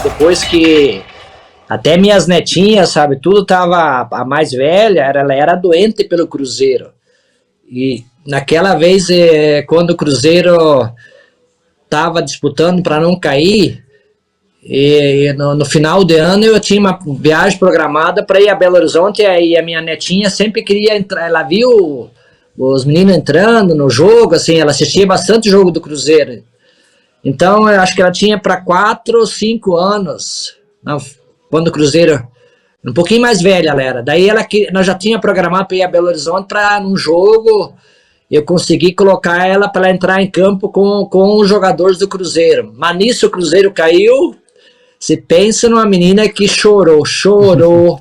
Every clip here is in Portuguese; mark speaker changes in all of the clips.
Speaker 1: depois que até minhas netinhas, sabe, tudo tava, a mais velha, ela era doente pelo Cruzeiro. E naquela vez, quando o Cruzeiro tava disputando para não cair, e no final de ano eu tinha uma viagem programada para ir a Belo Horizonte, e a minha netinha sempre queria entrar, ela viu os meninos entrando no jogo, assim, ela assistia bastante jogo do Cruzeiro. Então eu acho que ela tinha para 4 ou 5 anos, quando o Cruzeiro, um pouquinho mais velha ela era. Daí nós já tinha programado para ir a Belo Horizonte para num jogo eu consegui colocar ela para ela entrar em campo com os jogadores do Cruzeiro. Mas nisso o Cruzeiro caiu. Você pensa numa menina que chorou.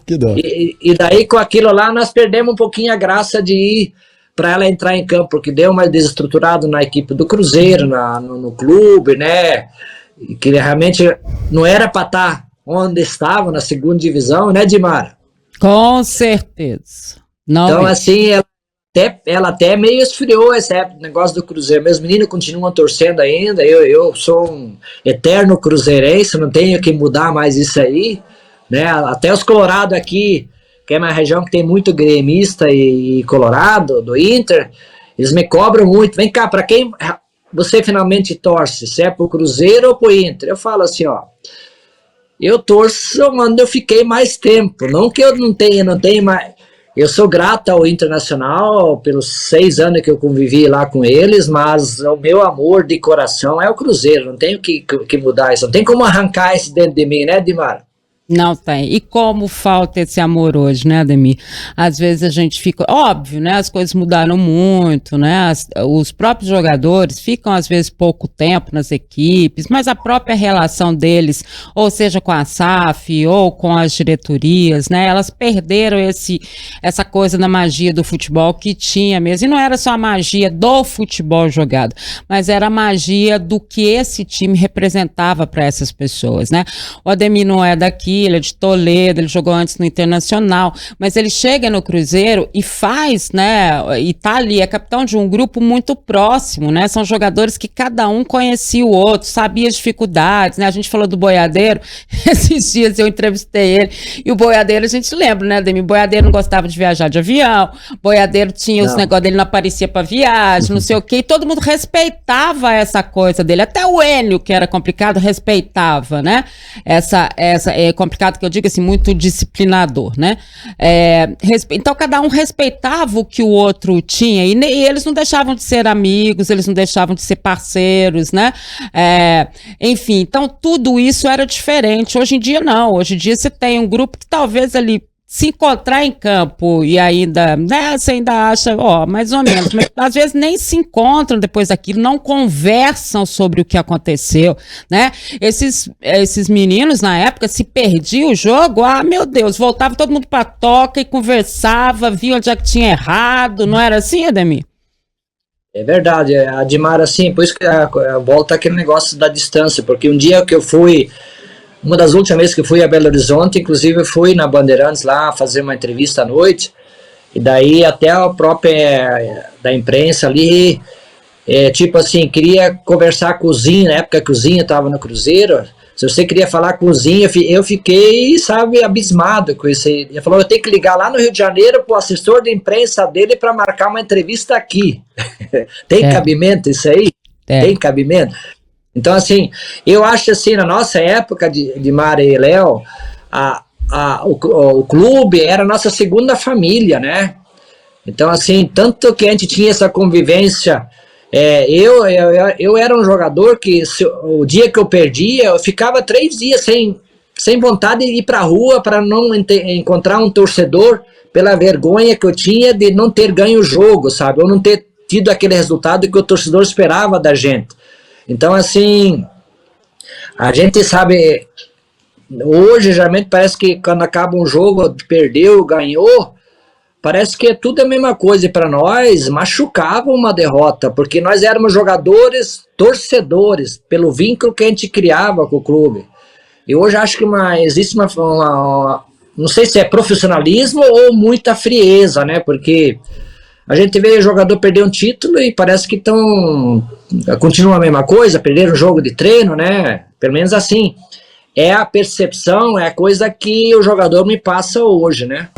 Speaker 2: Que dó.
Speaker 1: E daí com aquilo lá nós perdemos um pouquinho a graça de ir para ela entrar em campo, porque deu uma desestruturada na equipe do Cruzeiro, no clube, né? E que realmente não era para estar onde estava, na segunda divisão, né, Dimara?
Speaker 3: Com certeza. Não
Speaker 1: então,
Speaker 3: é.
Speaker 1: assim, ela até meio esfriou esse negócio do Cruzeiro. Meus meninos continuam torcendo ainda. Eu sou um eterno cruzeirense, não tenho que mudar mais isso aí, né? Até os Colorado aqui, que é uma região que tem muito gremista e Colorado, do Inter, eles me cobram muito. Vem cá, para quem você finalmente torce? Se é pro Cruzeiro ou pro Inter? Eu falo assim, ó, eu torço onde eu fiquei mais tempo, não que eu não tenha mais. Eu sou grato ao Internacional pelos 6 anos que eu convivi lá com eles, mas o meu amor de coração é o Cruzeiro, não tenho que mudar isso, não tem como arrancar isso dentro de mim, né, Dimar?
Speaker 3: Não tem. E como falta esse amor hoje, né, Ademir? Às vezes a gente fica... Óbvio, né? As coisas mudaram muito, né? Os próprios jogadores ficam, às vezes, pouco tempo nas equipes, mas a própria relação deles, ou seja, com a SAF, ou com as diretorias, né? Elas perderam essa coisa da magia do futebol que tinha mesmo. E não era só a magia do futebol jogado, mas era a magia do que esse time representava para essas pessoas, né? O Ademir não é daqui, ele é de Toledo, ele jogou antes no Internacional, mas ele chega no Cruzeiro e faz, né, e tá ali, é capitão de um grupo muito próximo, né, são jogadores que cada um conhecia o outro, sabia as dificuldades, né, a gente falou do Boiadeiro, esses dias eu entrevistei ele, e o Boiadeiro, a gente lembra, né, Ademir, Boiadeiro não gostava de viajar de avião, Boiadeiro tinha os negócios dele, não aparecia pra viagem, não sei o quê, e todo mundo respeitava essa coisa dele, até o Enio, que era complicado, respeitava, né, complicado que eu digo assim, muito disciplinador, né? Então cada um respeitava o que o outro tinha e eles não deixavam de ser amigos, eles não deixavam de ser parceiros, né? Enfim, então tudo isso era diferente. Hoje em dia não, hoje em dia você tem um grupo que talvez ali se encontrar em campo e ainda, né, você ainda acha, mais ou menos, mas às vezes nem se encontram depois daquilo, não conversam sobre o que aconteceu, né? Esses meninos, na época, se perdia o jogo, meu Deus, voltava todo mundo pra toca e conversava, via onde é que tinha errado, não era assim, Ademir?
Speaker 1: É verdade, Admar, assim, por isso que volta aquele negócio da distância, porque um dia que eu fui, uma das últimas vezes que fui a Belo Horizonte, inclusive eu fui na Bandeirantes lá fazer uma entrevista à noite, e daí até a própria da imprensa ali, tipo assim, queria conversar com o Zinho, na época que o Zinho estava no Cruzeiro, se você queria falar com o Zinho, eu fiquei, sabe, abismado com isso aí. Ele falou, eu tenho que ligar lá no Rio de Janeiro pro assessor de imprensa dele para marcar uma entrevista aqui. Tem cabimento isso aí? Tem cabimento? Então, assim, eu acho assim, na nossa época de Mara e Léo, o clube era a nossa segunda família, né? Então, assim, tanto que a gente tinha essa convivência, eu era um jogador que o dia que eu perdia, eu ficava 3 dias sem vontade de ir pra rua para não encontrar um torcedor pela vergonha que eu tinha de não ter ganho o jogo, sabe? Ou não ter tido aquele resultado que o torcedor esperava da gente. Então, assim, a gente sabe, hoje geralmente parece que quando acaba um jogo, perdeu, ganhou, parece que é tudo a mesma coisa. E para nós, machucava uma derrota, porque nós éramos jogadores, torcedores, pelo vínculo que a gente criava com o clube. E hoje acho que existe uma não sei se é profissionalismo ou muita frieza, né? Porque a gente vê o jogador perder um título e parece que continua a mesma coisa, perderam o jogo de treino, né? Pelo menos assim. é a percepção, é a coisa que o jogador me passa hoje, né?